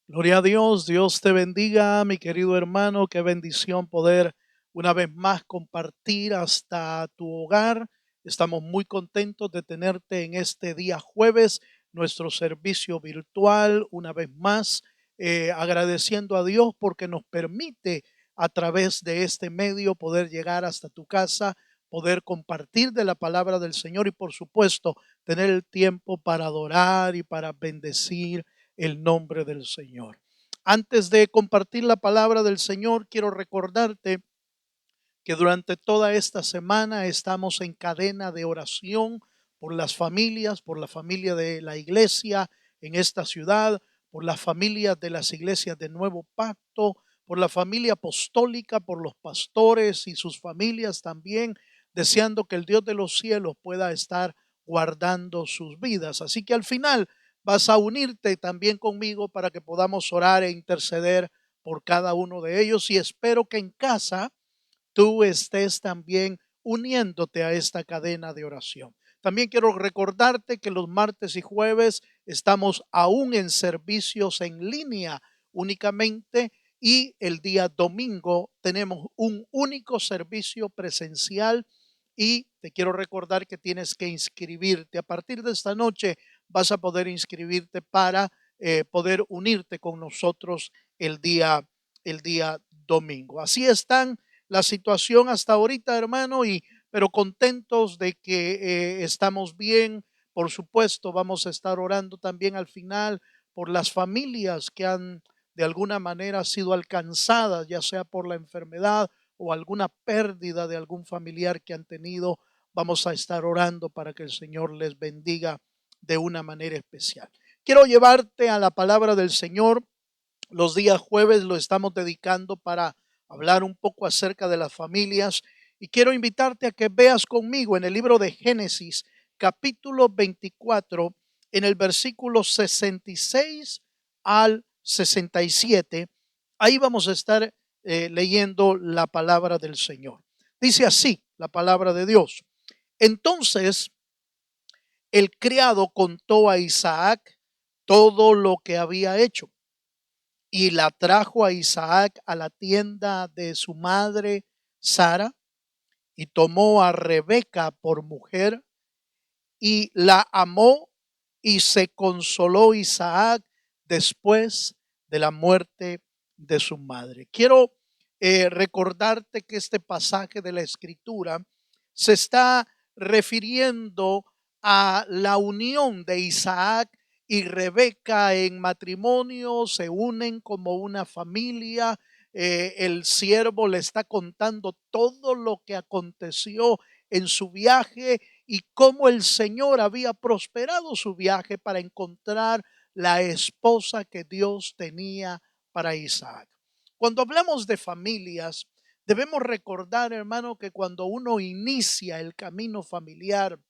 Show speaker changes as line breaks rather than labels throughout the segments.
Gloria a Dios, Dios te bendiga, mi querido hermano, qué bendición poder una vez más compartir hasta tu hogar. Estamos muy contentos de tenerte en este día jueves, nuestro servicio virtual, una vez más, agradeciendo a Dios porque nos permite a través de este medio poder llegar hasta tu casa, poder compartir de la palabra del Señor y por supuesto tener el tiempo para adorar y para bendecir el nombre del Señor. Antes de compartir la palabra del Señor, quiero recordarte que durante toda esta semana estamos en cadena de oración por las familias, por la familia de la iglesia en esta ciudad, por las familias de las iglesias de Nuevo Pacto, por la familia apostólica, por los pastores y sus familias también, deseando que el Dios de los cielos pueda estar guardando sus vidas. Así que al final vas a unirte también conmigo para que podamos orar e interceder por cada uno de ellos y espero que en casa tú estés también uniéndote a esta cadena de oración. También quiero recordarte que los martes y jueves estamos aún en servicios en línea únicamente y el día domingo tenemos un único servicio presencial y te quiero recordar que tienes que inscribirte. A partir de esta noche vas a poder inscribirte para poder unirte con nosotros el día domingo. Así están la situación hasta ahorita, hermano, pero contentos de que estamos bien. Por supuesto, vamos a estar orando también al final por las familias que han de alguna manera sido alcanzadas, ya sea por la enfermedad o alguna pérdida de algún familiar que han tenido. Vamos a estar orando para que el Señor les bendiga de una manera especial. Quiero llevarte a la palabra del Señor. Los días jueves lo estamos dedicando para hablar un poco acerca de las familias y quiero invitarte a que veas conmigo en el libro de Génesis, capítulo 24, en el versículo 66 al 67. Ahí vamos a estar leyendo la palabra del Señor. Dice así la palabra de Dios. Entonces el criado contó a Isaac todo lo que había hecho y la trajo a Isaac a la tienda de su madre Sara y tomó a Rebeca por mujer y la amó y se consoló Isaac después de la muerte de su madre. Quiero recordarte que este pasaje de la escritura se está refiriendo a la unión de Isaac y Rebeca en matrimonio, se unen como una familia. El siervo le está contando todo lo que aconteció en su viaje y cómo el Señor había prosperado su viaje para encontrar la esposa que Dios tenía para Isaac. Cuando hablamos de familias, debemos recordar, hermano, que cuando uno inicia el camino familiar,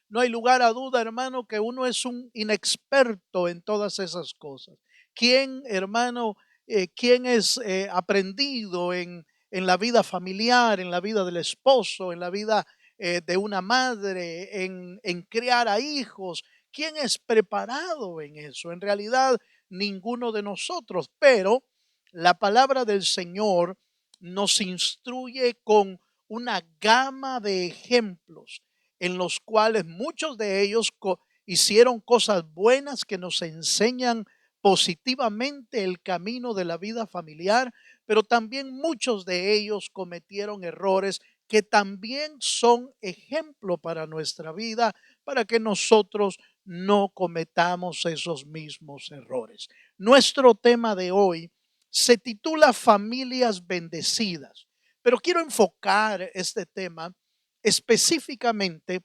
no hay lugar a duda, hermano, que uno es un inexperto en todas esas cosas. ¿Quién, hermano, quién es aprendido en la vida familiar, en la vida del esposo, en la vida de una madre, en criar a hijos? ¿Quién es preparado en eso? En realidad, ninguno de nosotros, pero la palabra del Señor nos instruye con una gama de ejemplos en los cuales muchos de ellos hicieron cosas buenas que nos enseñan positivamente el camino de la vida familiar, pero también muchos de ellos cometieron errores que también son ejemplo para nuestra vida, para que nosotros no cometamos esos mismos errores. Nuestro tema de hoy se titula Familias Bendecidas, pero quiero enfocar este tema específicamente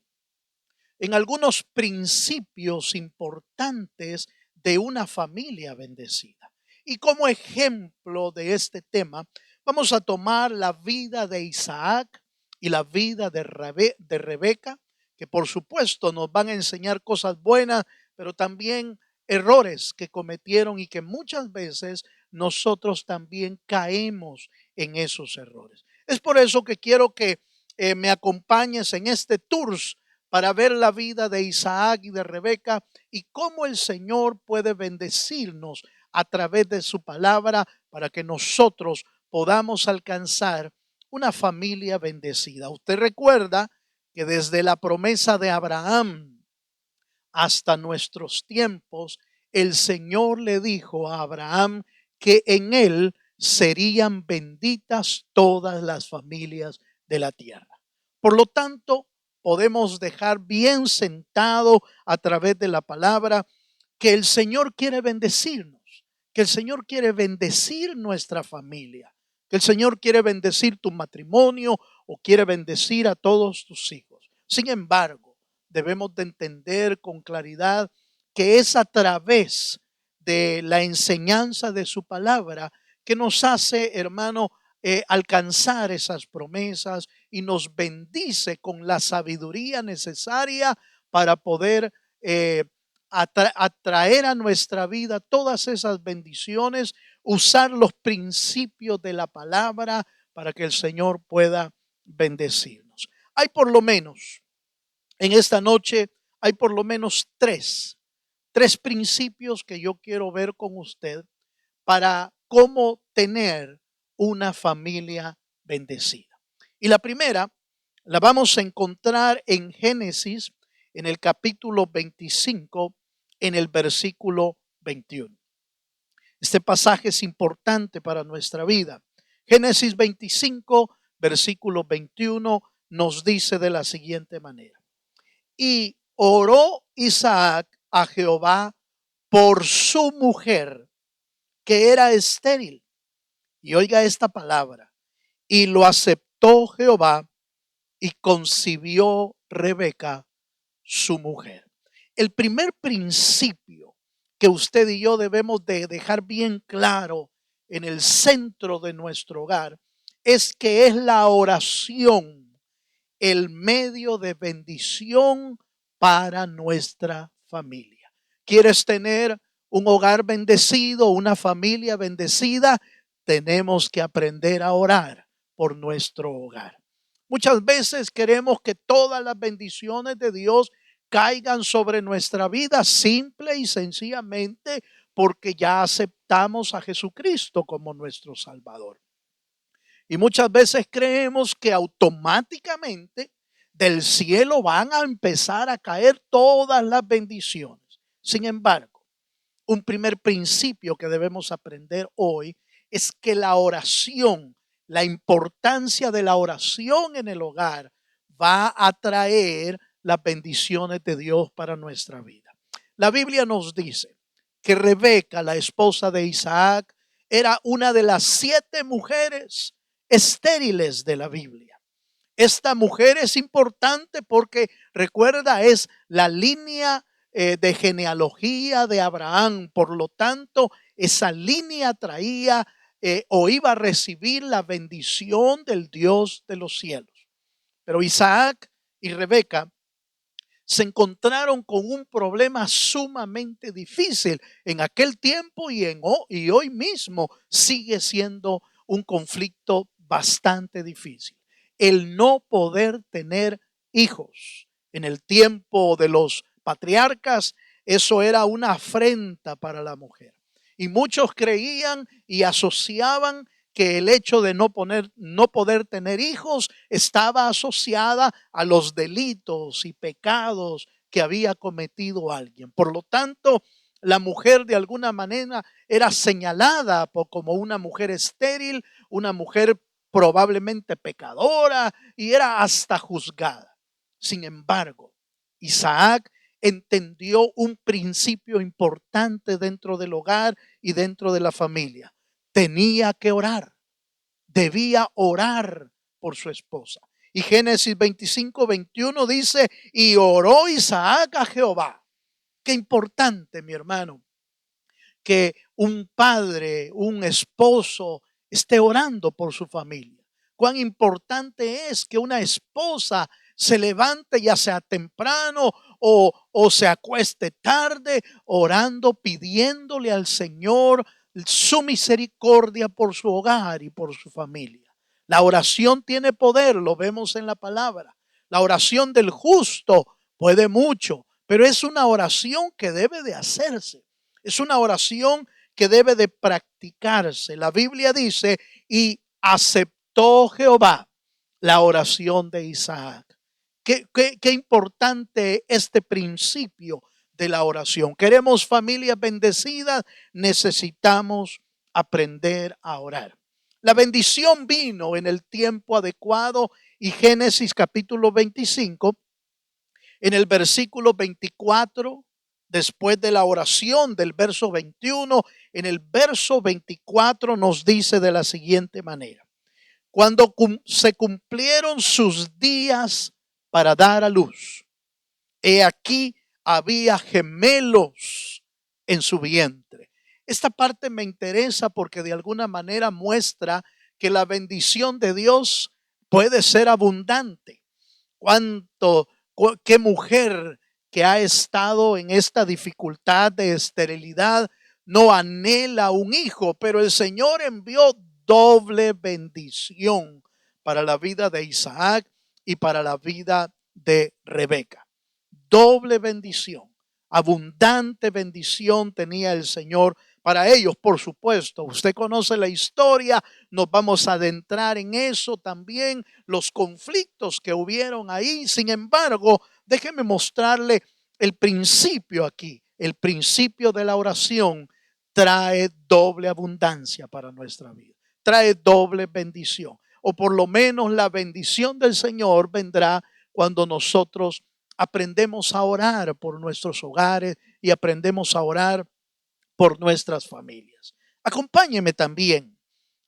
en algunos principios importantes de una familia bendecida. Y como ejemplo de este tema, vamos a tomar la vida de Isaac y la vida de Rebeca, que por supuesto nos van a enseñar cosas buenas, pero también errores que cometieron y que muchas veces nosotros también caemos en esos errores. Es por eso que quiero que me acompañes en este tour para ver la vida de Isaac y de Rebeca y cómo el Señor puede bendecirnos a través de su palabra para que nosotros podamos alcanzar una familia bendecida. Usted recuerda que desde la promesa de Abraham hasta nuestros tiempos, el Señor le dijo a Abraham que en él serían benditas todas las familias de la tierra. Por lo tanto, podemos dejar bien sentado a través de la palabra que el Señor quiere bendecirnos, que el Señor quiere bendecir nuestra familia, que el Señor quiere bendecir tu matrimonio o quiere bendecir a todos tus hijos. Sin embargo, debemos de entender con claridad que es a través de la enseñanza de su palabra que nos hace, hermano, alcanzar esas promesas y nos bendice con la sabiduría necesaria para poder atraer a nuestra vida todas esas bendiciones, usar los principios de la palabra para que el Señor pueda bendecirnos. Hay por lo menos, en esta noche, hay por lo menos tres principios que yo quiero ver con usted para cómo tener una familia bendecida. Y la primera la vamos a encontrar en Génesis, en el capítulo 25, en el versículo 21. Este pasaje es importante para nuestra vida. Génesis 25, versículo 21 nos dice de la siguiente manera: y oró Isaac a Jehová por su mujer, que era estéril. Y oiga esta palabra: y lo aceptó Jehová, y concibió Rebeca, su mujer. El primer principio que usted y yo debemos de dejar bien claro en el centro de nuestro hogar es que es la oración el medio de bendición para nuestra familia. ¿Quieres tener un hogar bendecido, una familia bendecida? Tenemos que aprender a orar por nuestro hogar. Muchas veces queremos que todas las bendiciones de Dios caigan sobre nuestra vida simple y sencillamente porque ya aceptamos a Jesucristo como nuestro Salvador. Y muchas veces creemos que automáticamente del cielo van a empezar a caer todas las bendiciones. Sin embargo, un primer principio que debemos aprender hoy es que la oración, la importancia de la oración en el hogar va a traer las bendiciones de Dios para nuestra vida. La Biblia nos dice que Rebeca, la esposa de Isaac, era una de las 7 mujeres estériles de la Biblia. Esta mujer es importante porque, recuerda, es la línea de genealogía de Abraham. Por lo tanto, esa línea traía o iba a recibir la bendición del Dios de los cielos. Pero Isaac y Rebeca se encontraron con un problema sumamente difícil en aquel tiempo y hoy mismo sigue siendo un conflicto bastante difícil. El no poder tener hijos. En el tiempo de los patriarcas, eso era una afrenta para la mujer. Y muchos creían y asociaban que el hecho de no poder tener hijos estaba asociada a los delitos y pecados que había cometido alguien. Por lo tanto, la mujer de alguna manera era señalada como una mujer estéril, una mujer probablemente pecadora, y era hasta juzgada. Sin embargo, Isaac entendió un principio importante dentro del hogar y dentro de la familia. Tenía que orar, debía orar por su esposa. Y Génesis 25, 21 dice: y oró Isaac a Jehová. Qué importante, mi hermano, que un padre, un esposo esté orando por su familia. Cuán importante es que una esposa se levante, ya sea temprano o se acueste tarde, orando, pidiéndole al Señor su misericordia por su hogar y por su familia. La oración tiene poder, lo vemos en la palabra. La oración del justo puede mucho, pero es una oración que debe de hacerse. Es una oración que debe de practicarse. La Biblia dice, y aceptó Jehová la oración de Isaac. Qué importante este principio de la oración. Queremos familias bendecidas, necesitamos aprender a orar. La bendición vino en el tiempo adecuado y Génesis capítulo 25, en el versículo 24, después de la oración del verso 21, en el verso 24 nos dice de la siguiente manera: cuando se cumplieron sus días para dar a luz, he aquí había gemelos en su vientre. Esta parte me interesa porque de alguna manera muestra que la bendición de Dios puede ser abundante. Qué mujer que ha estado en esta dificultad de esterilidad no anhela un hijo, pero el Señor envió doble bendición para la vida de Isaac y para la vida de Rebeca. Doble bendición, abundante bendición tenía el Señor para ellos. Por supuesto, usted conoce la historia, nos vamos a adentrar en eso también, los conflictos que hubieron ahí. Sin embargo, déjeme mostrarle el principio aquí. El principio de la oración trae doble abundancia para nuestra vida, trae doble bendición, o por lo menos la bendición del Señor vendrá cuando nosotros aprendemos a orar por nuestros hogares y aprendemos a orar por nuestras familias. Acompáñeme también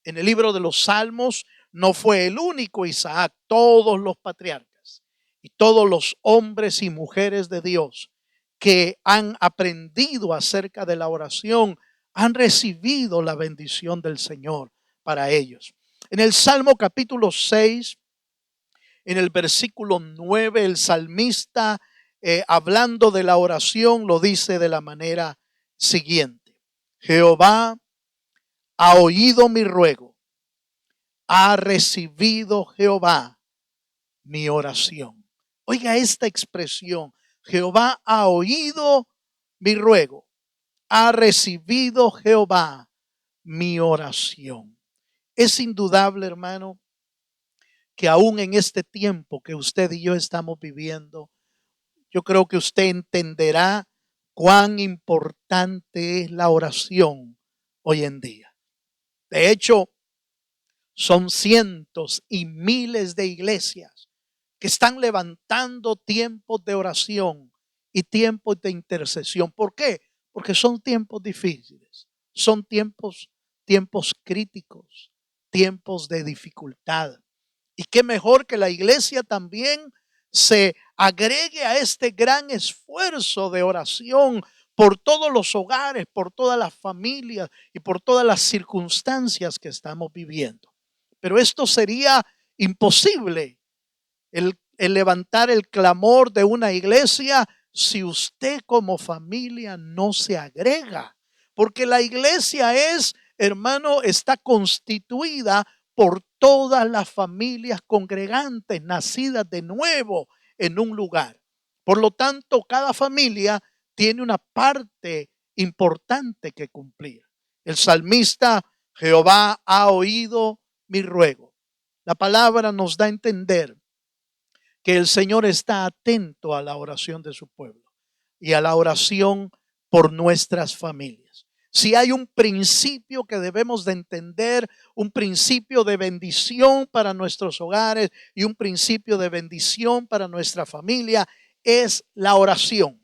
en el libro de los Salmos. No fue el único Isaac, todos los patriarcas y todos los hombres y mujeres de Dios que han aprendido acerca de la oración han recibido la bendición del Señor para ellos. En el Salmo capítulo 6, en el versículo 9, el salmista, hablando de la oración, lo dice de la manera siguiente: Jehová ha oído mi ruego, ha recibido Jehová mi oración. Oiga esta expresión: Jehová ha oído mi ruego, ha recibido Jehová mi oración. Es indudable, hermano, que aún en este tiempo que usted y yo estamos viviendo, yo creo que usted entenderá cuán importante es la oración hoy en día. De hecho, son cientos y miles de iglesias que están levantando tiempos de oración y tiempos de intercesión. ¿Por qué? Porque son tiempos difíciles, son tiempos críticos, tiempos de dificultad. Y qué mejor que la iglesia también se agregue a este gran esfuerzo de oración por todos los hogares, por todas las familias y por todas las circunstancias que estamos viviendo. Pero esto sería imposible, el levantar el clamor de una iglesia, si usted como familia no se agrega. Porque la iglesia es, hermano, está constituida por todas las familias congregantes nacidas de nuevo en un lugar. Por lo tanto, cada familia tiene una parte importante que cumplir. El salmista: Jehová ha oído mi ruego. La palabra nos da a entender que el Señor está atento a la oración de su pueblo y a la oración por nuestras familias. Si hay un principio que debemos de entender, un principio de bendición para nuestros hogares y un principio de bendición para nuestra familia, es la oración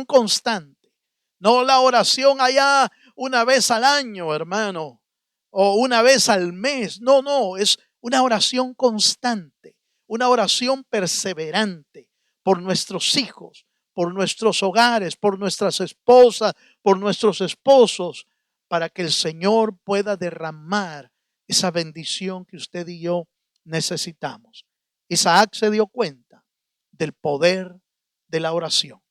constante. No la oración allá una vez al año, hermano, o una vez al mes. No, es una oración constante, una oración perseverante por nuestros hijos, por nuestros hogares, por nuestras esposas, por nuestros esposos, para que el Señor pueda derramar esa bendición que usted y yo necesitamos. Isaac se dio cuenta del poder de la oración.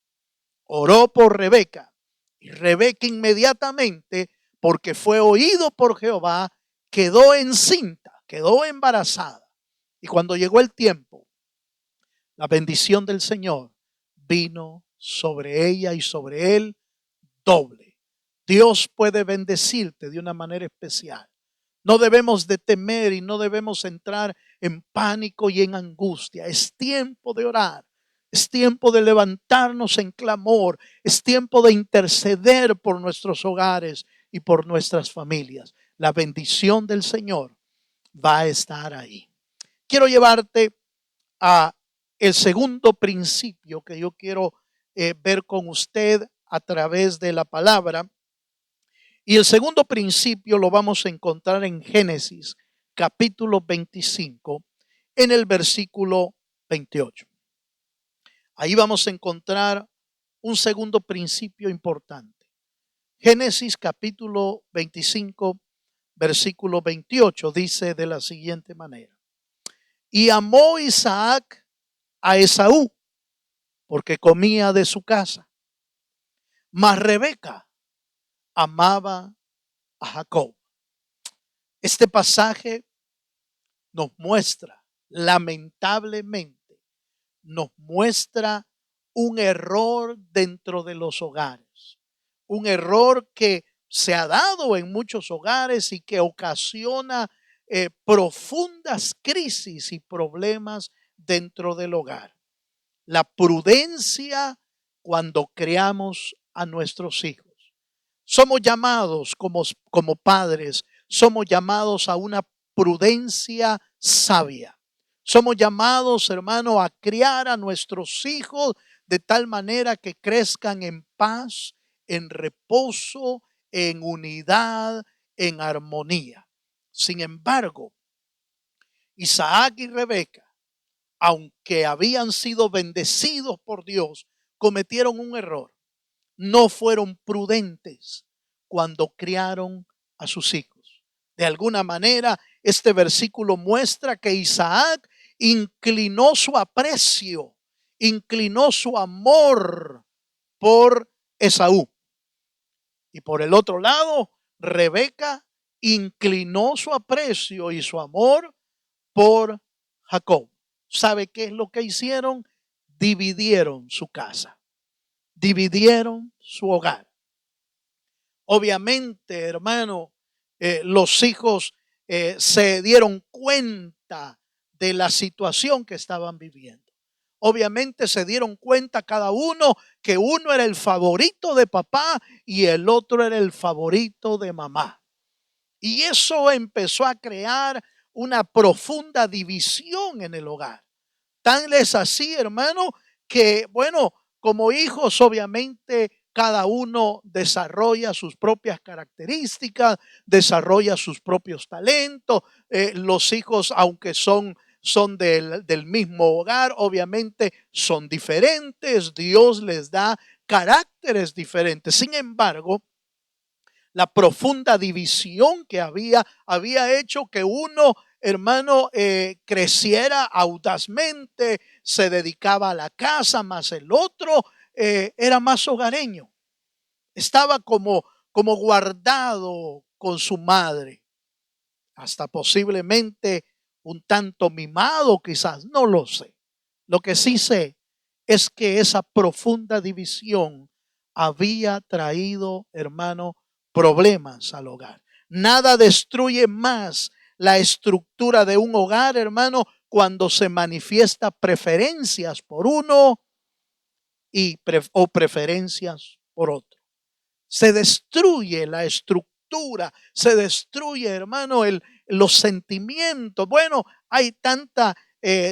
Oró por Rebeca y Rebeca inmediatamente, porque fue oído por Jehová, quedó encinta, quedó embarazada. Y cuando llegó el tiempo, la bendición del Señor vino sobre ella y sobre él doble. Dios puede bendecirte de una manera especial. No debemos de temer y no debemos entrar en pánico y en angustia. Es tiempo de orar. Es tiempo de levantarnos en clamor. Es tiempo de interceder por nuestros hogares y por nuestras familias. La bendición del Señor va a estar ahí. Quiero llevarte a el segundo principio que yo quiero ver con usted a través de la palabra. Y el segundo principio lo vamos a encontrar en Génesis capítulo 25 en el versículo 28. Ahí vamos a encontrar un segundo principio importante. Génesis capítulo 25 versículo 28 dice de la siguiente manera: y amó Isaac a Esaú porque comía de su casa, mas Rebeca amaba a Jacob. Este pasaje nos muestra, lamentablemente, nos muestra un error dentro de los hogares. Un error que se ha dado en muchos hogares y que ocasiona profundas crisis y problemas dentro del hogar. La prudencia cuando criamos a nuestros hijos. Somos llamados como padres, somos llamados a una prudencia sabia. Somos llamados, hermano, a criar a nuestros hijos de tal manera que crezcan en paz, en reposo, en unidad, en armonía. Sin embargo, Isaac y Rebeca, aunque habían sido bendecidos por Dios, cometieron un error. No fueron prudentes cuando criaron a sus hijos. De alguna manera, este versículo muestra que Isaac inclinó su aprecio, inclinó su amor por Esaú. Y por el otro lado, Rebeca inclinó su aprecio y su amor por Jacob. ¿Sabe qué es lo que hicieron? Dividieron su casa, dividieron su hogar. Obviamente, hermano, los hijos se dieron cuenta de la situación que estaban viviendo. Obviamente se dieron cuenta cada uno que uno era el favorito de papá y el otro era el favorito de mamá. Y eso empezó a crear una profunda división en el hogar. Tan es así, hermano, que bueno, como hijos obviamente cada uno desarrolla sus propias características, desarrolla sus propios talentos. Los hijos, aunque son del mismo hogar, obviamente son diferentes. Dios les da caracteres diferentes. Sin embargo, la profunda división que había hecho que uno, hermano, creciera audazmente, se dedicaba a la casa, más el otro era más hogareño. Estaba como guardado con su madre, hasta posiblemente un tanto mimado quizás, no lo sé. Lo que sí sé es que esa profunda división había traído, hermano, problemas al hogar. Nada destruye más la estructura de un hogar, hermano, cuando se manifiesta preferencias por uno o preferencias por otro. Se destruye la estructura, se destruye, hermano, los sentimientos. Bueno, hay tanta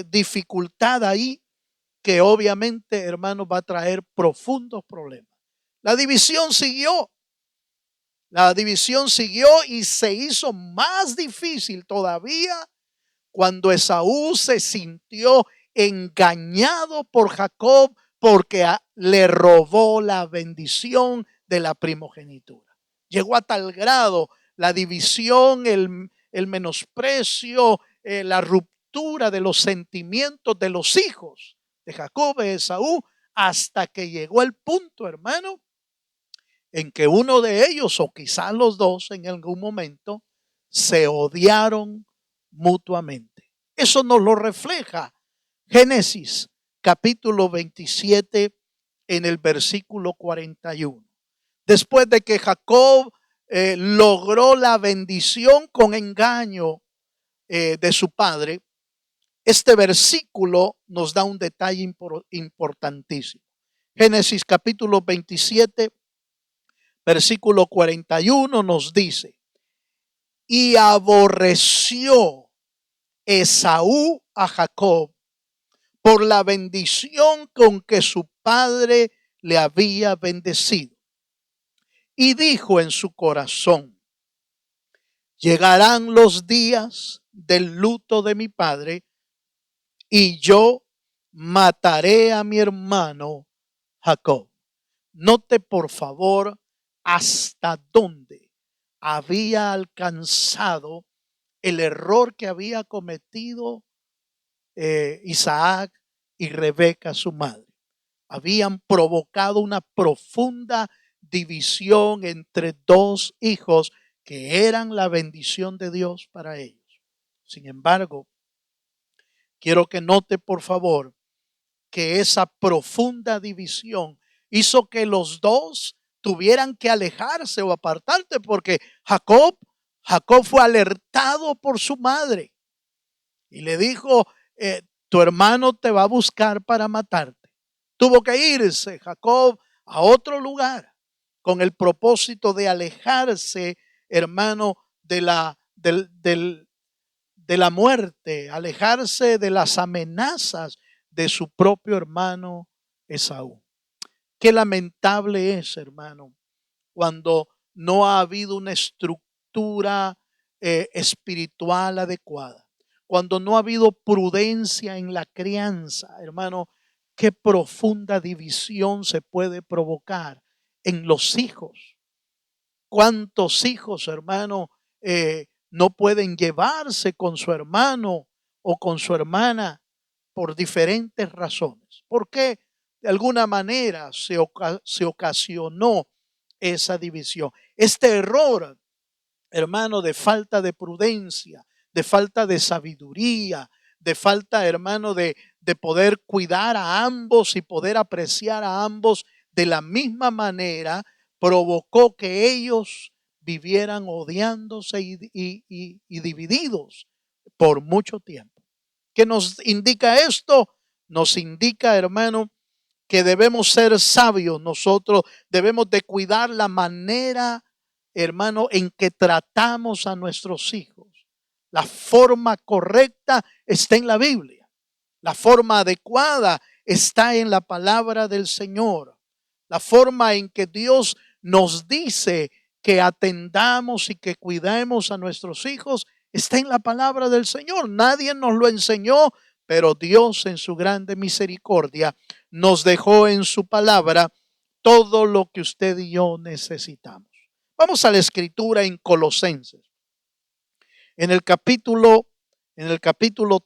dificultad ahí que obviamente, hermano, va a traer profundos problemas. La división siguió. La división siguió y se hizo más difícil todavía cuando Esaú se sintió engañado por Jacob porque le robó la bendición de la primogenitura. Llegó a tal grado la división, el menosprecio, la ruptura de los sentimientos de los hijos de Jacob y Esaú, hasta que llegó el punto, hermano, en que uno de ellos, o quizás los dos en algún momento, se odiaron mutuamente. Eso nos lo refleja Génesis capítulo 27 en el versículo 41. después de que Jacob logró la bendición con engaño de su padre, este versículo nos da un detalle importantísimo. Génesis capítulo 27, versículo 41 nos dice: y aborreció Esaú a Jacob por la bendición con que su padre le había bendecido. Y dijo en su corazón: llegarán los días del luto de mi padre, y yo mataré a mi hermano Jacob. Note por favor hasta dónde había alcanzado el error que había cometido Isaac y Rebeca, su madre. Habían provocado una profunda división entre dos hijos que eran la bendición de Dios para ellos. Sin embargo, quiero que note por favor que esa profunda división hizo que los dos tuvieran que alejarse o apartarse, porque Jacob fue alertado por su madre y le dijo: tu hermano te va a buscar para matarte. Tuvo que irse Jacob a otro lugar con el propósito de alejarse, hermano, de la muerte, alejarse de las amenazas de su propio hermano Esaú. Qué lamentable es, hermano, cuando no ha habido una estructura espiritual adecuada, cuando no ha habido prudencia en la crianza, hermano. Qué profunda división se puede provocar en los hijos. ¿Cuántos hijos, hermano, no pueden llevarse con su hermano o con su hermana por diferentes razones? ¿Por qué de alguna manera se ocasionó esa división? Este error, hermano, de falta de prudencia, de falta de sabiduría, de falta, hermano, de poder cuidar a ambos y poder apreciar a ambos de la misma manera, provocó que ellos vivieran odiándose y divididos por mucho tiempo. ¿Qué nos indica esto? Nos indica, hermano, que debemos ser sabios. Nosotros debemos de cuidar la manera, hermano, en que tratamos a nuestros hijos. La forma correcta está en la Biblia. La forma adecuada está en la palabra del Señor. La forma en que Dios nos dice que atendamos y que cuidemos a nuestros hijos está en la palabra del Señor. Nadie nos lo enseñó, pero Dios en su grande misericordia nos dejó en su palabra todo lo que usted y yo necesitamos. Vamos a la escritura en Colosenses. En el capítulo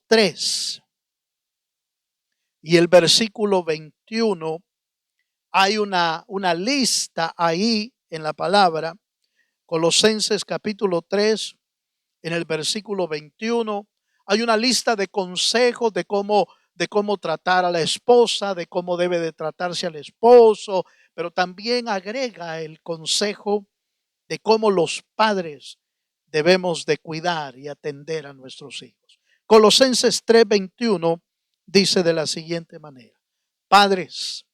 3 y el versículo 21, hay una lista ahí en la palabra. Colosenses capítulo 3, en el versículo 21, hay una lista de consejos de cómo tratar a la esposa, de cómo debe de tratarse al esposo, pero también agrega el consejo de cómo los padres debemos de cuidar y atender a nuestros hijos. Colosenses 3:21 dice de la siguiente manera: padres,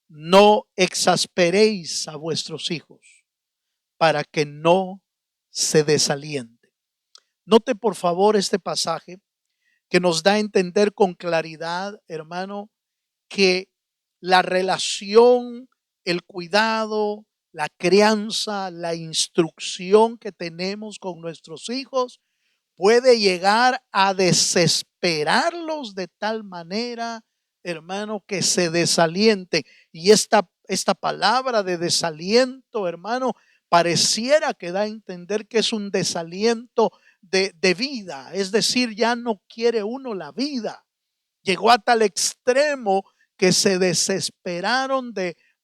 no exasperéis a vuestros hijos para que no se desalienten. Note por favor este pasaje que nos da a entender con claridad, hermano, que la relación, el cuidado, la crianza, la instrucción que tenemos con nuestros hijos puede llegar a desesperarlos de tal manera, hermano, que se desaliente. Y esta palabra de desaliento, hermano, pareciera que da a entender que es un desaliento de vida. Es decir, ya no quiere uno la vida. Llegó a tal extremo que se desesperaron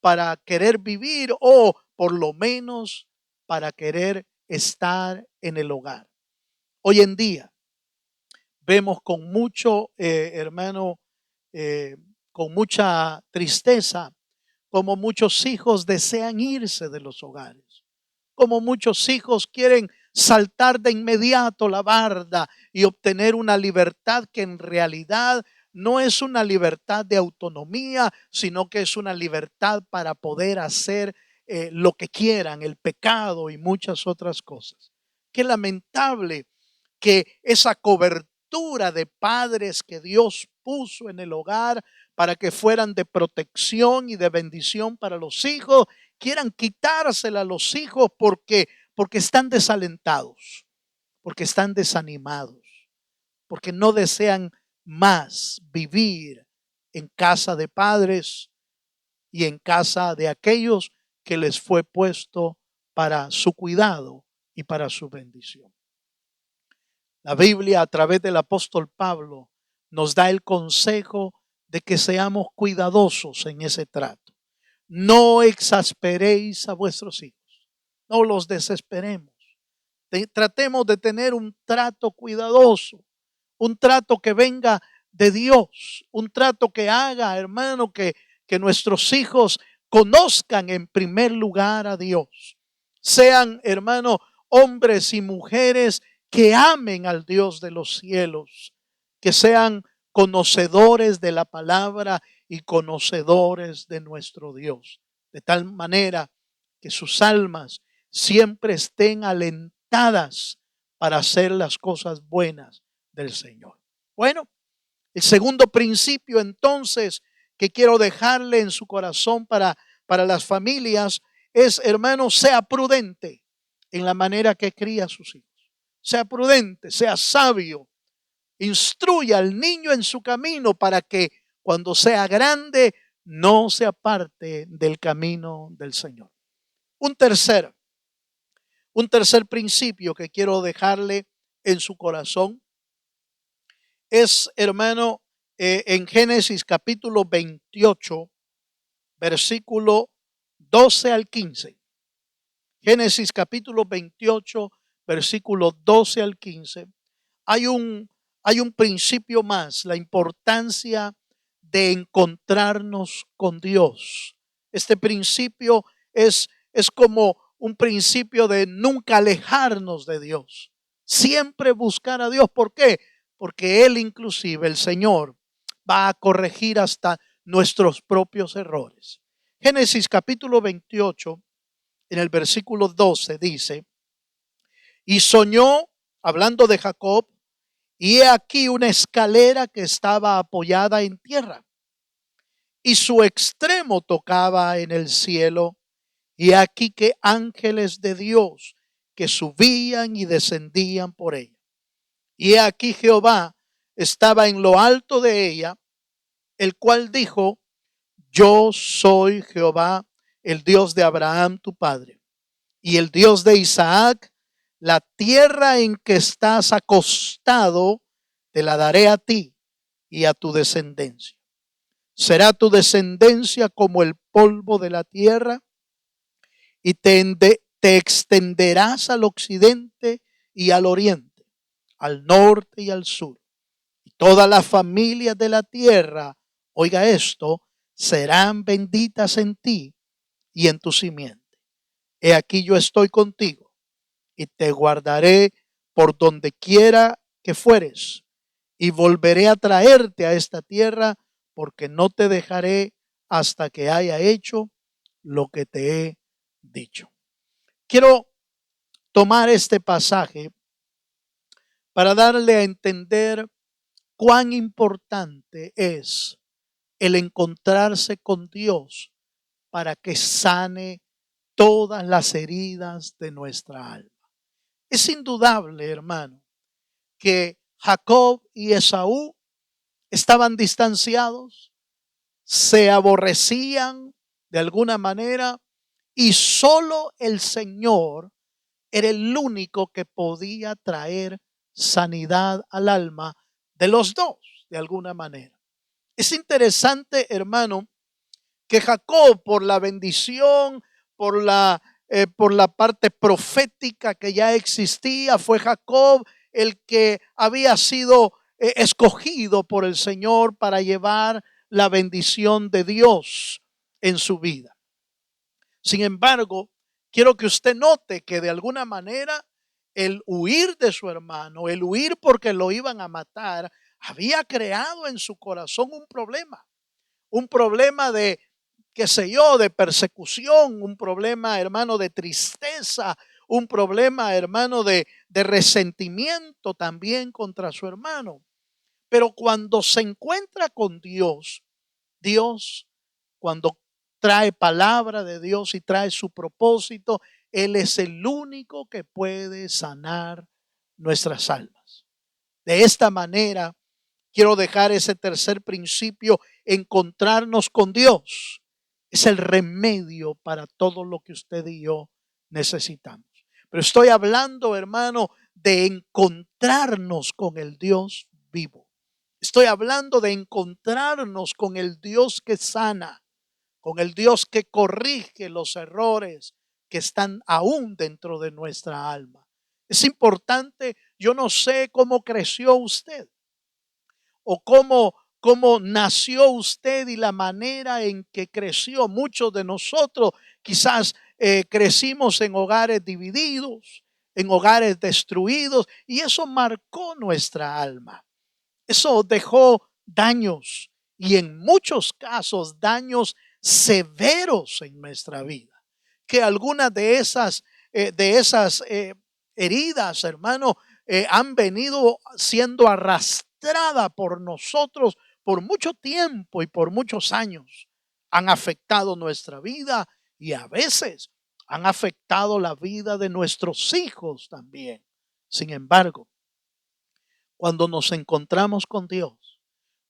para querer vivir, o por lo menos para querer estar en el hogar. Hoy en día vemos con mucho, hermano, con mucha tristeza, como muchos hijos desean irse de los hogares, como muchos hijos quieren saltar de inmediato la barda y obtener una libertad que en realidad no es una libertad de autonomía, sino que es una libertad para poder hacer lo que quieran, el pecado y muchas otras cosas. Qué lamentable que esa cobertura de padres que Dios puso en el hogar para que fueran de protección y de bendición para los hijos, quieran quitársela a los hijos porque están desalentados, porque están desanimados, porque no desean más vivir en casa de padres y en casa de aquellos que les fue puesto para su cuidado y para su bendición. La Biblia, a través del apóstol Pablo, nos da el consejo de que seamos cuidadosos en ese trato. No exasperéis a vuestros hijos, no los desesperemos. Tratemos de tener un trato cuidadoso, un trato que venga de Dios, un trato que haga, hermano, que nuestros hijos conozcan en primer lugar a Dios. Sean, hermano, hombres y mujeres que amen al Dios de los cielos, que sean conocedores de la palabra y conocedores de nuestro Dios, de tal manera que sus almas siempre estén alentadas para hacer las cosas buenas del Señor. Bueno, el segundo principio entonces que quiero dejarle en su corazón para las familias es, hermano, sea prudente en la manera que cría a sus hijos. Sea prudente, sea sabio, instruya al niño en su camino para que cuando sea grande no se aparte del camino del Señor. Un tercer principio que quiero dejarle en su corazón es, hermano, en Génesis capítulo 28, versículo 12 al 15. Génesis capítulo 28, versículo 12 al 15. Hay un principio más, la importancia de encontrarnos con Dios. Este principio es como un principio de nunca alejarnos de Dios. Siempre buscar a Dios. ¿Por qué? Porque Él inclusive, el Señor, va a corregir hasta nuestros propios errores. Génesis capítulo 28, en el versículo 12 dice, y soñó, hablando de Jacob, y he aquí una escalera que estaba apoyada en tierra, y su extremo tocaba en el cielo, y aquí que ángeles de Dios que subían y descendían por ella. Y he aquí Jehová estaba en lo alto de ella, el cual dijo, yo soy Jehová, el Dios de Abraham tu padre, y el Dios de Isaac. La tierra en que estás acostado te la daré a ti y a tu descendencia. Será tu descendencia como el polvo de la tierra, y te extenderás al occidente y al oriente, al norte y al sur. Y todas las familias de la tierra, oiga esto, serán benditas en ti y en tu simiente. He aquí yo estoy contigo y te guardaré por donde quiera que fueres, y volveré a traerte a esta tierra, porque no te dejaré hasta que haya hecho lo que te he dicho. Quiero tomar este pasaje para darle a entender cuán importante es el encontrarse con Dios para que sane todas las heridas de nuestra alma. Es indudable, hermano, que Jacob y Esaú estaban distanciados, se aborrecían de alguna manera, y solo el Señor era el único que podía traer sanidad al alma de los dos, de alguna manera. Es interesante, hermano, que Jacob, por la bendición, por la parte profética que ya existía, fue Jacob el que había sido escogido por el Señor para llevar la bendición de Dios. en su vida. Sin embargo, quiero que usted note que de alguna manera el huir de su hermano, el huir porque lo iban a matar, había creado en su corazón un problema de, qué sé yo, de persecución, un problema, hermano, de tristeza, un problema, hermano, de resentimiento también contra su hermano. Pero cuando se encuentra con Dios, Dios, cuando trae palabra de Dios y trae su propósito, Él es el único que puede sanar nuestras almas. De esta manera, quiero dejar ese tercer principio: encontrarnos con Dios es el remedio para todo lo que usted y yo necesitamos. Pero estoy hablando, hermano, de encontrarnos con el Dios vivo. Estoy hablando de encontrarnos con el Dios que sana, con el Dios que corrige los errores que están aún dentro de nuestra alma. Es importante, yo no sé cómo creció usted o cómo nació usted y la manera en que creció. Muchos de nosotros quizás crecimos en hogares divididos, en hogares destruidos, y eso marcó nuestra alma. Eso dejó daños, y en muchos casos daños severos en nuestra vida. Que algunas de esas heridas, hermano, han venido siendo arrastradas por nosotros por mucho tiempo y por muchos años. Han afectado nuestra vida y a veces han afectado la vida de nuestros hijos también. Sin embargo, cuando nos encontramos con Dios,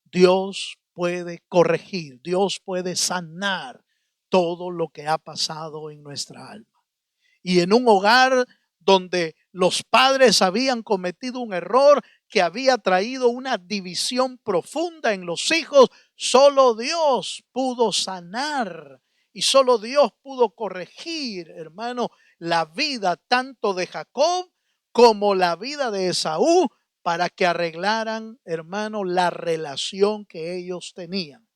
Dios puede corregir, Dios puede sanar todo lo que ha pasado en nuestra alma. Y en un hogar donde los padres habían cometido un error que había traído una división profunda en los hijos, solo Dios pudo sanar y solo Dios pudo corregir, hermano, la vida tanto de Jacob como la vida de Esaú, para que arreglaran, hermano, la relación que ellos tenían.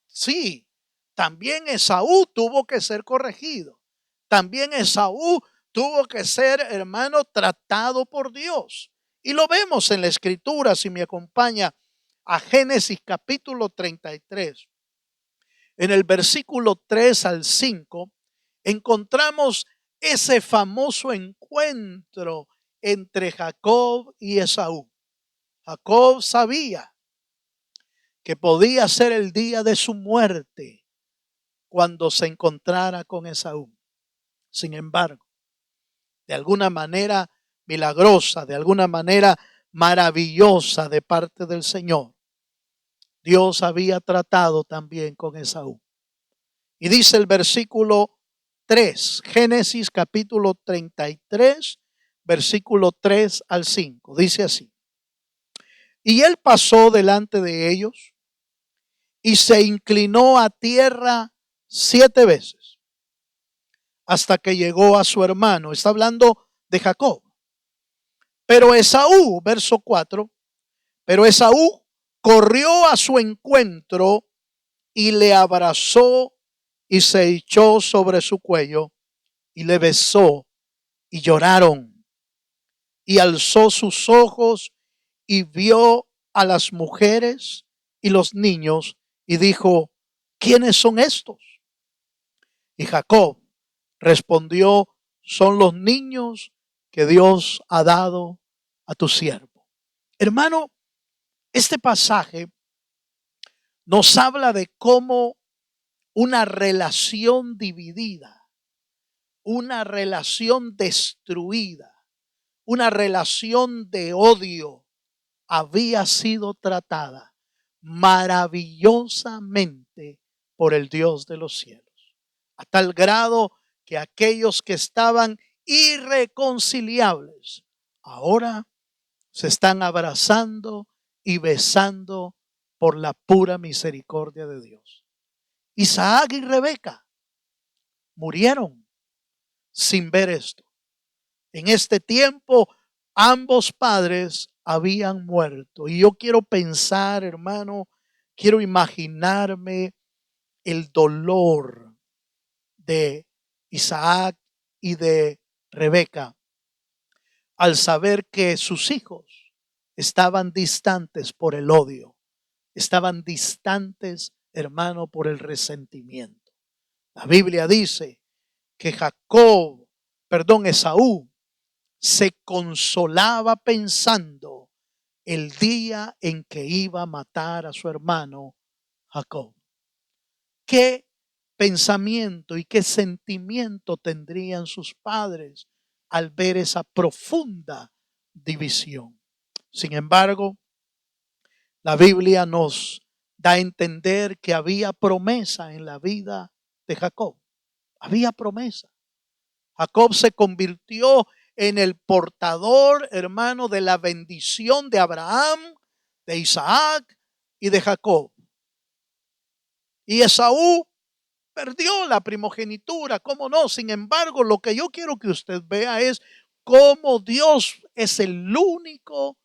Sí, también Esaú tuvo que ser corregido. También Esaú tuvo que ser, hermano, tratado por Dios. Y lo vemos en la escritura, si me acompaña a Génesis capítulo 33. En el versículo 3 al 5 encontramos ese famoso encuentro entre Jacob y Esaú. Jacob sabía que podía ser el día de su muerte cuando se encontrara con Esaú. Sin embargo, de alguna manera milagrosa, de alguna manera maravillosa de parte del Señor, Dios había tratado también con Esaú. Y dice el versículo 3, Génesis capítulo 33, versículo 3 al 5. Dice así: y él pasó delante de ellos y se inclinó a tierra 7 veces hasta que llegó a su hermano. Está hablando de Jacob. Pero Esaú, verso 4, pero Esaú corrió a su encuentro y le abrazó y se echó sobre su cuello y le besó y lloraron. Y alzó sus ojos y vio a las mujeres y los niños y dijo: ¿quiénes son estos? Y Jacob respondió: son los niños que Dios ha dado a tu siervo. Hermano, este pasaje nos habla de cómo una relación dividida, una relación destruida, una relación de odio había sido tratada maravillosamente por el Dios de los cielos, a tal grado que aquellos que estaban irreconciliables ahora se están abrazando y besando por la pura misericordia de Dios. Isaac y Rebeca murieron sin ver esto. En este tiempo ambos padres habían muerto. Y yo quiero pensar, hermano, quiero imaginarme el dolor de Isaac y de Rebeca al saber que sus hijos estaban distantes por el odio, estaban distantes, hermano, por el resentimiento. La Biblia dice que Esaú se consolaba pensando el día en que iba a matar a su hermano Jacob. ¿Qué pensamiento y qué sentimiento tendrían sus padres al ver esa profunda división? Sin embargo, la Biblia nos da a entender que había promesa en la vida de Jacob. Había promesa. Jacob se convirtió en el portador, hermano, de la bendición de Abraham, de Isaac y de Jacob. Y Esaú perdió la primogenitura, ¿cómo no? Sin embargo, lo que yo quiero que usted vea es cómo Dios es el único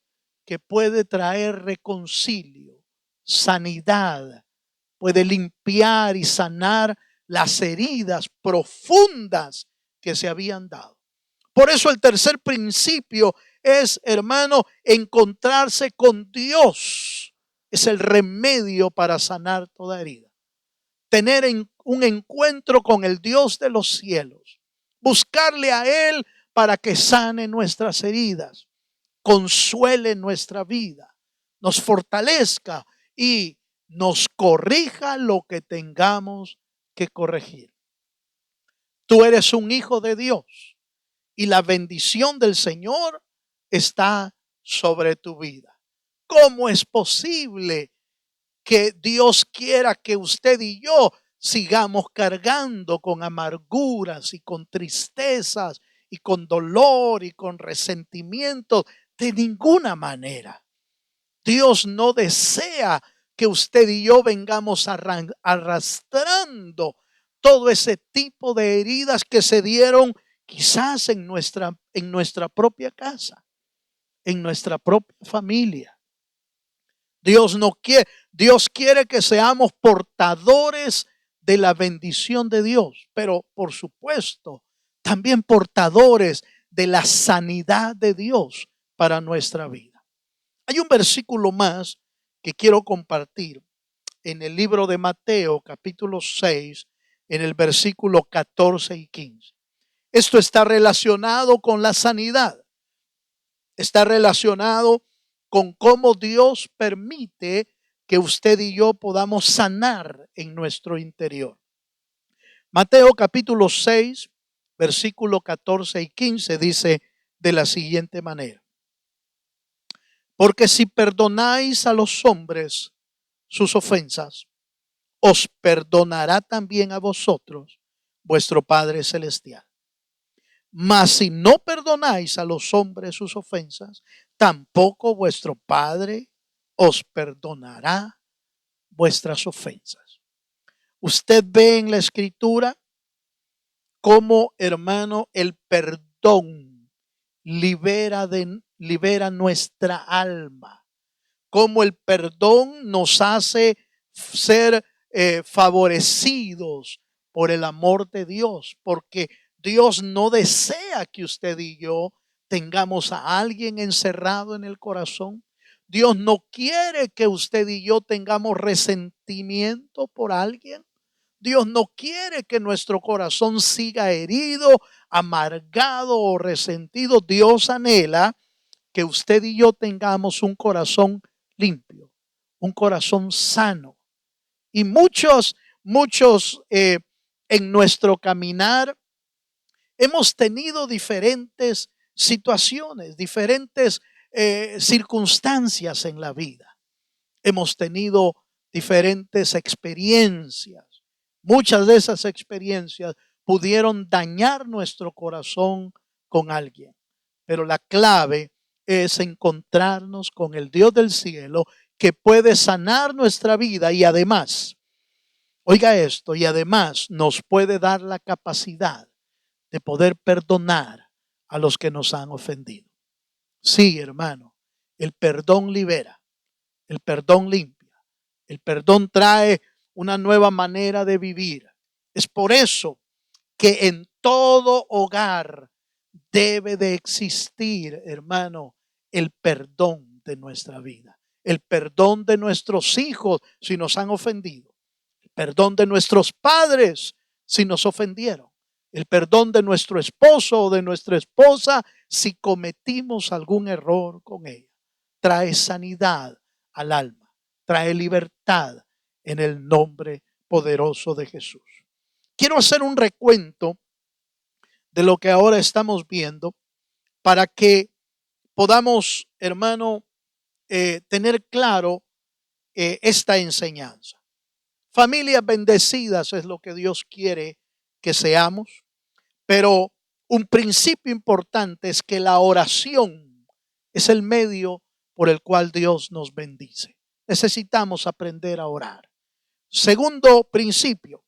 que puede traer reconcilio, sanidad, puede limpiar y sanar las heridas profundas que se habían dado. Por eso el tercer principio es, hermano, encontrarse con Dios. Es el remedio para sanar toda herida. Tener un encuentro con el Dios de los cielos. Buscarle a Él para que sane nuestras heridas, consuele nuestra vida, nos fortalezca y nos corrija lo que tengamos que corregir. Tú eres un hijo de Dios y la bendición del Señor está sobre tu vida. ¿Cómo es posible que Dios quiera que usted y yo sigamos cargando con amarguras y con tristezas y con dolor y con resentimiento? De ninguna manera. Dios no desea que usted y yo vengamos arrastrando todo ese tipo de heridas que se dieron quizás en nuestra propia casa, en nuestra propia familia. Dios quiere que seamos portadores de la bendición de Dios, pero por supuesto, también portadores de la sanidad de Dios para nuestra vida. Hay un versículo más que quiero compartir en el libro de Mateo, capítulo 6, en el versículo 14 y 15. Esto está relacionado con la sanidad. Está relacionado con cómo Dios permite que usted y yo podamos sanar en nuestro interior. Mateo capítulo 6, versículo 14 y 15 dice de la siguiente manera: porque si perdonáis a los hombres sus ofensas, os perdonará también a vosotros vuestro Padre Celestial. Mas si no perdonáis a los hombres sus ofensas, tampoco vuestro Padre os perdonará vuestras ofensas. Usted ve en la Escritura cómo, hermano, el perdón libera nuestra alma. Cómo el perdón nos hace ser favorecidos por el amor de Dios, porque Dios no desea que usted y yo tengamos a alguien encerrado en el corazón. Dios no quiere que usted y yo tengamos resentimiento por alguien. Dios no quiere que nuestro corazón siga herido, amargado o resentido. Dios anhela que usted y yo tengamos un corazón limpio, un corazón sano. Y muchos en nuestro caminar hemos tenido diferentes situaciones, diferentes circunstancias en la vida. Hemos tenido diferentes experiencias. Muchas de esas experiencias pudieron dañar nuestro corazón con alguien. Pero la clave es encontrarnos con el Dios del cielo que puede sanar nuestra vida y además, oiga esto, y además nos puede dar la capacidad de poder perdonar a los que nos han ofendido. Sí, hermano, el perdón libera, el perdón limpia, el perdón trae una nueva manera de vivir. Es por eso que en todo hogar debe de existir, hermano, el perdón de nuestra vida, el perdón de nuestros hijos si nos han ofendido, el perdón de nuestros padres si nos ofendieron, el perdón de nuestro esposo o de nuestra esposa si cometimos algún error con ella. Trae sanidad al alma, trae libertad en el nombre poderoso de Jesús. Quiero hacer un recuento de lo que ahora estamos viendo para que podamos, hermano, tener claro esta enseñanza. Familias bendecidas es lo que Dios quiere que seamos, pero un principio importante es que la oración es el medio por el cual Dios nos bendice. Necesitamos aprender a orar. Segundo principio,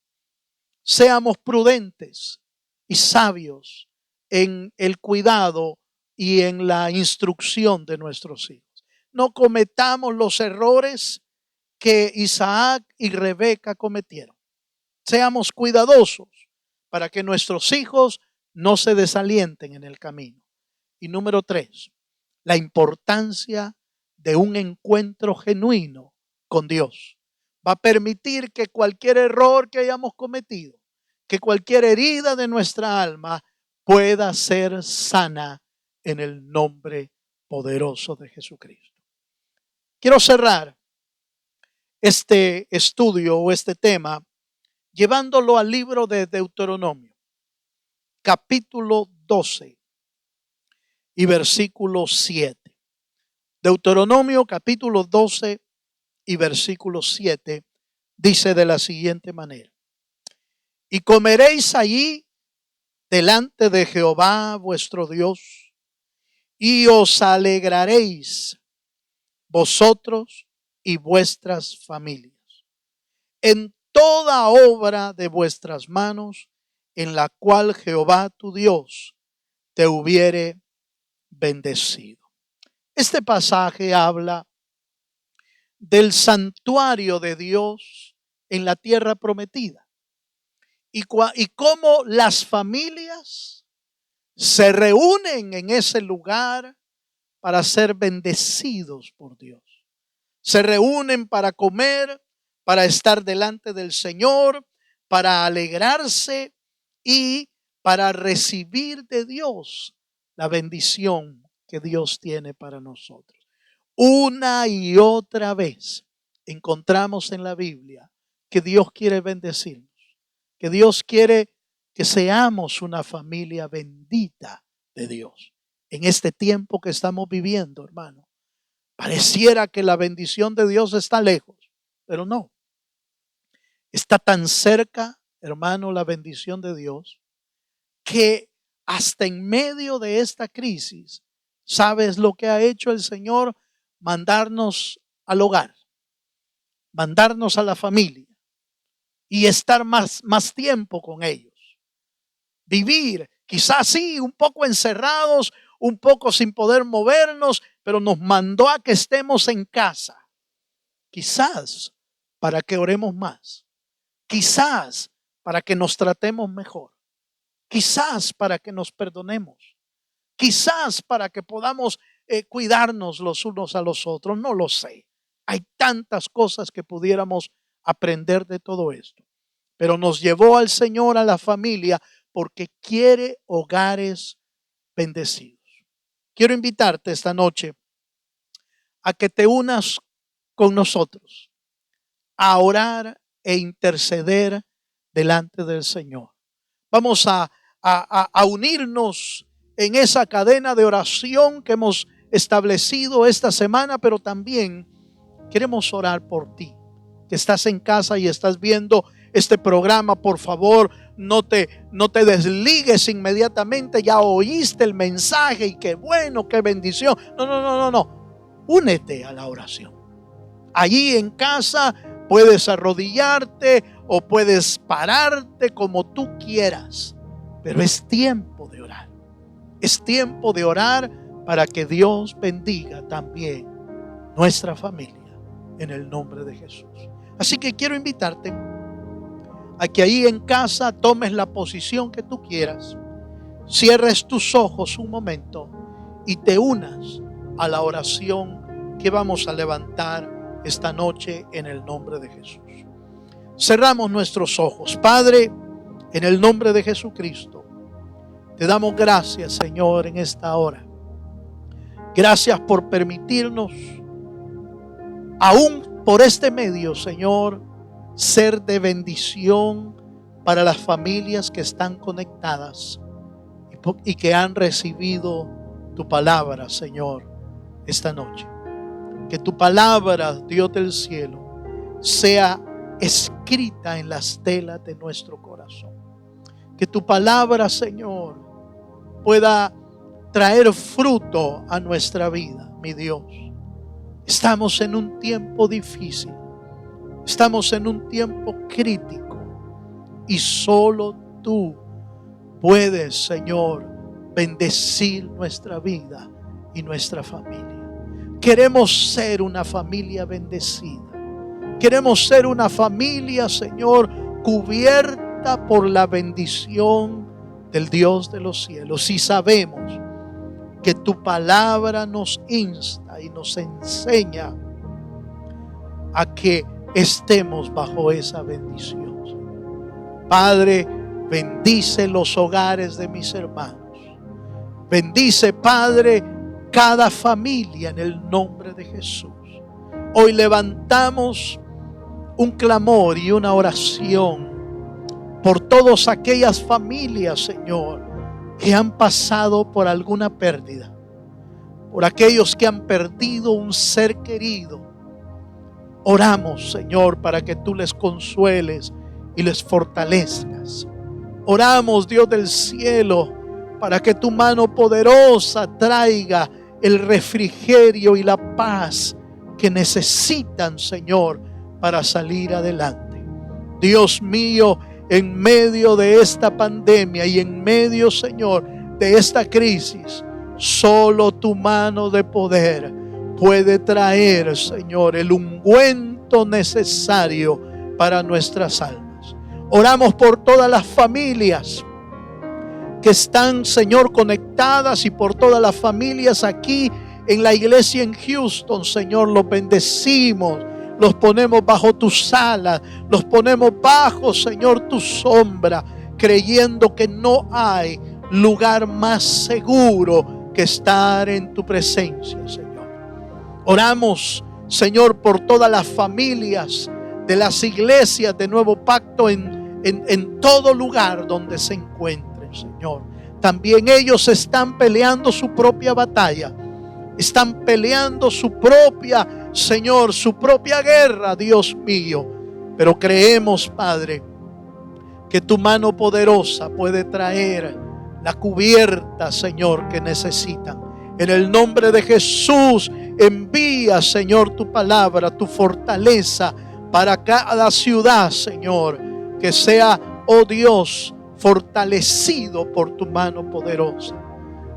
seamos prudentes y sabios en el cuidado y en la instrucción de nuestros hijos. No cometamos los errores que Isaac y Rebeca cometieron. Seamos cuidadosos para que nuestros hijos no se desalienten en el camino. Y número 3, la importancia de un encuentro genuino con Dios. Va a permitir que cualquier error que hayamos cometido, que cualquier herida de nuestra alma pueda ser sana en el nombre poderoso de Jesucristo. Quiero cerrar este estudio o este tema llevándolo al libro de Deuteronomio, capítulo 12 y versículo 7. Deuteronomio capítulo 12 y versículo 7 dice de la siguiente manera: y comeréis allí delante de Jehová vuestro Dios, y os alegraréis vosotros y vuestras familias en toda obra de vuestras manos, en la cual Jehová tu Dios te hubiere bendecido. Este pasaje habla del santuario de Dios en la tierra prometida y cómo las familias se reúnen en ese lugar para ser bendecidos por Dios. Se reúnen para comer, para estar delante del Señor, para alegrarse y para recibir de Dios la bendición que Dios tiene para nosotros. Una y otra vez encontramos en la Biblia que Dios quiere bendecirnos, que Dios quiere que seamos una familia bendita de Dios. En este tiempo que estamos viviendo, hermano, pareciera que la bendición de Dios está lejos, pero no. Está tan cerca, hermano, la bendición de Dios, que hasta en medio de esta crisis, ¿sabes lo que ha hecho el Señor? Mandarnos al hogar, mandarnos a la familia y estar más tiempo con ellos. Vivir, quizás sí, un poco encerrados, un poco sin poder movernos, pero nos mandó a que estemos en casa. Quizás para que oremos más. Quizás para que nos tratemos mejor. Quizás para que nos perdonemos. Quizás para que podamos cuidarnos los unos a los otros. No lo sé. Hay tantas cosas que pudiéramos aprender de todo esto. Pero nos llevó al Señor a la familia porque quiere hogares bendecidos. Quiero invitarte esta noche a que te unas con nosotros a orar e interceder delante del Señor. Vamos a unirnos en esa cadena de oración que hemos establecido esta semana, pero también queremos orar por ti, que estás en casa y estás viendo este programa. Por favor, no te desligues inmediatamente. Ya oíste el mensaje y qué bueno, qué bendición. No. Únete a la oración. Allí en casa puedes arrodillarte o puedes pararte como tú quieras, pero es tiempo de orar. Es tiempo de orar para que Dios bendiga también nuestra familia en el nombre de Jesús. Así que quiero invitarte a que ahí en casa tomes la posición que tú quieras, cierres tus ojos un momento y te unas a la oración que vamos a levantar esta noche en el nombre de Jesús. Cerramos nuestros ojos. Padre, en el nombre de Jesucristo, te damos gracias, Señor, en esta hora. Gracias por permitirnos, aún por este medio, Señor, ser de bendición para las familias que están conectadas y que han recibido tu palabra, Señor, esta noche. Que tu palabra, Dios del cielo, sea escrita en las telas de nuestro corazón. Que tu palabra, Señor, pueda traer fruto a nuestra vida, mi Dios. Estamos en un tiempo difícil. Estamos en un tiempo crítico. Y solo tú puedes, Señor, bendecir nuestra vida y nuestra familia. Queremos ser una familia bendecida. Queremos ser una familia, Señor, cubierta por la bendición del Dios de los cielos. Y sabemos que tu palabra nos insta y nos enseña a que estemos bajo esa bendición. Padre, bendice los hogares de mis hermanos. Bendice, Padre, cada familia en el nombre de Jesús. Hoy levantamos un clamor y una oración por todas aquellas familias, Señor, que han pasado por alguna pérdida, por aquellos que han perdido un ser querido. Oramos, Señor, para que tú les consueles y les fortalezcas. Oramos, Dios del cielo, para que tu mano poderosa traiga el refrigerio y la paz que necesitan, Señor, para salir adelante. Dios mío, en medio de esta pandemia y en medio, Señor, de esta crisis, solo tu mano de poder puede traer, Señor, el ungüento necesario para nuestras almas. Oramos por todas las familias que están, Señor, conectadas y por todas las familias aquí en la iglesia en Houston, Señor, los bendecimos. Los ponemos bajo tus alas, los ponemos bajo, Señor, tu sombra, creyendo que no hay lugar más seguro que estar en tu presencia, Señor. Oramos, Señor, por todas las familias de las iglesias de Nuevo Pacto en todo lugar donde se encuentren, Señor. También ellos están peleando su propia batalla. Están peleando su propia, Señor, su propia guerra, Dios mío. Pero creemos, Padre, que tu mano poderosa puede traer la cubierta, Señor, que necesitan. En el nombre de Jesús, envía, Señor, tu palabra, tu fortaleza para cada ciudad, Señor. Que sea, oh Dios, fortalecido por tu mano poderosa.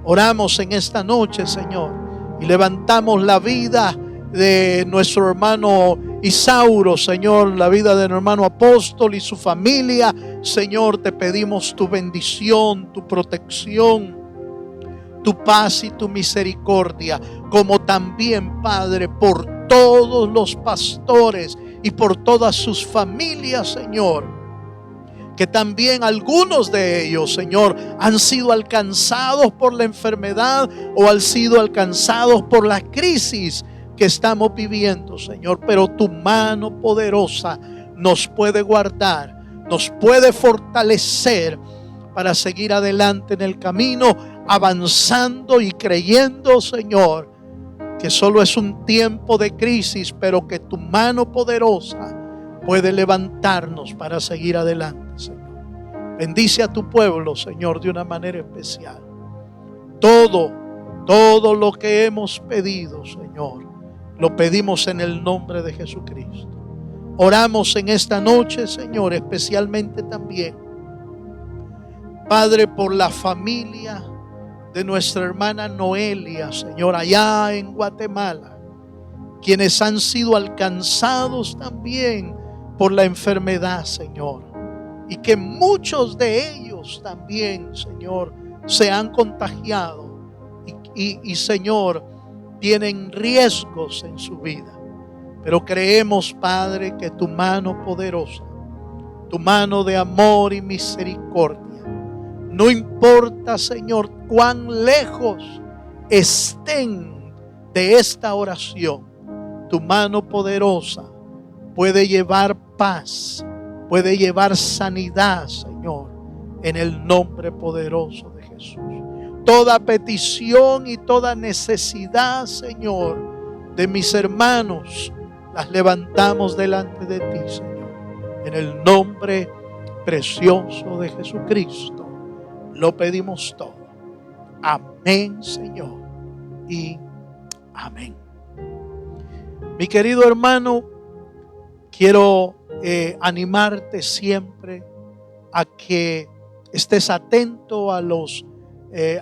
Oramos en esta noche, Señor. Y levantamos la vida de nuestro hermano Isauro, Señor, la vida de nuestro hermano Apóstol y su familia. Señor, te pedimos tu bendición, tu protección, tu paz y tu misericordia, como también, Padre, por todos los pastores y por todas sus familias, Señor. Que también algunos de ellos, Señor, han sido alcanzados por la enfermedad o han sido alcanzados por la crisis que estamos viviendo, Señor. Pero tu mano poderosa nos puede guardar, nos puede fortalecer para seguir adelante en el camino, avanzando y creyendo, Señor, que solo es un tiempo de crisis, pero que tu mano poderosa puede levantarnos para seguir adelante, Señor. Bendice a tu pueblo, Señor, de una manera especial. Todo lo que hemos pedido, Señor, lo pedimos en el nombre de Jesucristo. Oramos en esta noche, Señor, especialmente también, Padre, por la familia de nuestra hermana Noelia, Señor, allá en Guatemala, quienes han sido alcanzados también por la enfermedad, Señor, y que muchos de ellos también, Señor, se han contagiado y Señor, tienen riesgos en su vida. Pero creemos, Padre, que tu mano poderosa, tu mano de amor y misericordia, no importa, Señor, cuán lejos estén de esta oración, tu mano poderosa puede llevar paz, puede llevar sanidad, Señor, en el nombre poderoso de Jesús. Toda petición y toda necesidad, Señor, de mis hermanos, las levantamos delante de ti, Señor, en el nombre precioso de Jesucristo. Lo pedimos todo. Amén, Señor, y amén. Mi querido hermano, quiero animarte siempre a que estés atento a los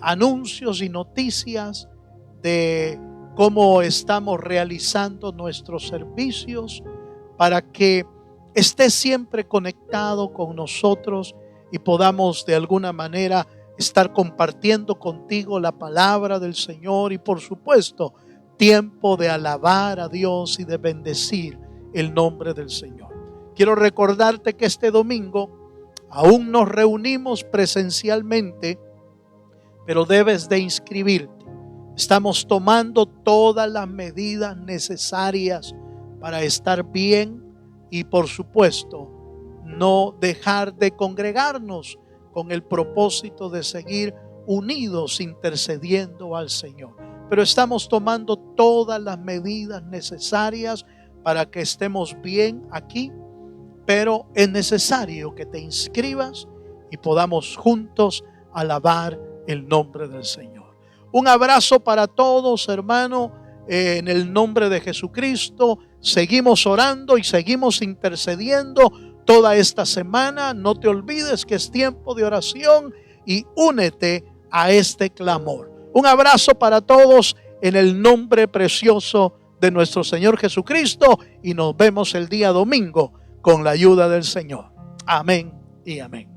anuncios y noticias de cómo estamos realizando nuestros servicios, para que estés siempre conectado con nosotros y podamos de alguna manera estar compartiendo contigo la palabra del Señor y, por supuesto, tiempo de alabar a Dios y de bendecir el nombre del Señor. Quiero recordarte que este domingo aún nos reunimos presencialmente, pero debes de inscribirte. Estamos tomando todas las medidas necesarias para estar bien y, por supuesto, no dejar de congregarnos con el propósito de seguir unidos intercediendo al Señor. Pero estamos tomando todas las medidas necesarias para que estemos bien aquí, pero es necesario que te inscribas y podamos juntos alabar el nombre del Señor. Un abrazo para todos, hermano, en el nombre de Jesucristo. Seguimos orando y seguimos intercediendo toda esta semana. No te olvides que es tiempo de oración y únete a este clamor. Un abrazo para todos en el nombre precioso de nuestro Señor Jesucristo, y nos vemos el día domingo con la ayuda del Señor. Amén y amén.